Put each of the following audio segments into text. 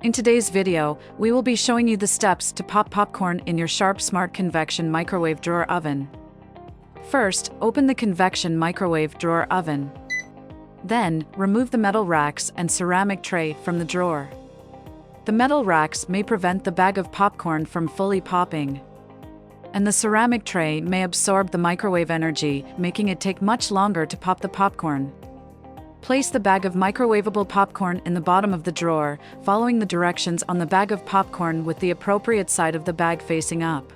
In today's video, we will be showing you the steps to pop popcorn in your Sharp Smart Convection Microwave Drawer oven. First, open the Convection Microwave Drawer oven. Then, remove the metal racks and ceramic tray from the drawer. The metal racks may prevent the bag of popcorn from fully popping, and the ceramic tray may absorb the microwave energy, making it take much longer to pop the popcorn. Place the bag of microwavable popcorn in the bottom of the drawer, following the directions on the bag of popcorn with the appropriate side of the bag facing up.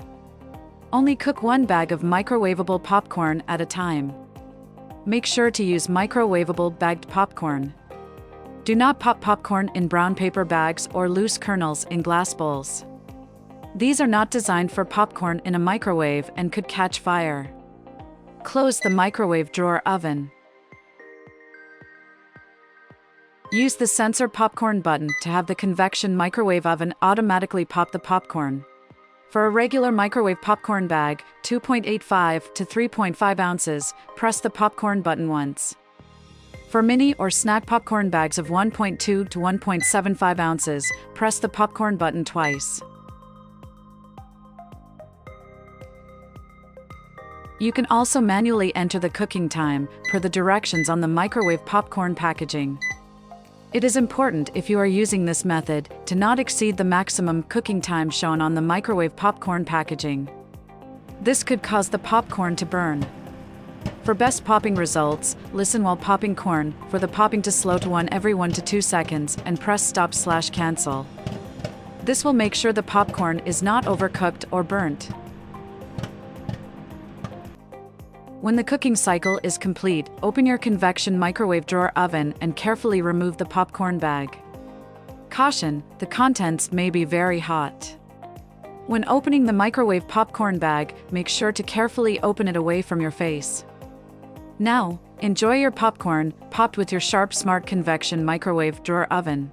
Only cook one bag of microwavable popcorn at a time. Make sure to use microwavable bagged popcorn. Do not pop popcorn in brown paper bags or loose kernels in glass bowls. These are not designed for popcorn in a microwave and could catch fire. Close the microwave drawer oven. Use the sensor popcorn button to have the convection microwave oven automatically pop the popcorn. For a regular microwave popcorn bag, 2.85 to 3.5 ounces, press the popcorn button once. For mini or snack popcorn bags of 1.2 to 1.75 ounces, press the popcorn button twice. You can also manually enter the cooking time, per the directions on the microwave popcorn packaging. It is important, if you are using this method, to not exceed the maximum cooking time shown on the microwave popcorn packaging. This could cause the popcorn to burn. For best popping results, listen while popping corn, for the popping to slow to 1 every 1 to 2 seconds, and press stop/cancel. This will make sure the popcorn is not overcooked or burnt. When the cooking cycle is complete, open your convection microwave drawer oven and carefully remove the popcorn bag. Caution, the contents may be very hot. When opening the microwave popcorn bag, make sure to carefully open it away from your face. Now, enjoy your popcorn, popped with your Sharp Smart Convection Microwave Drawer oven.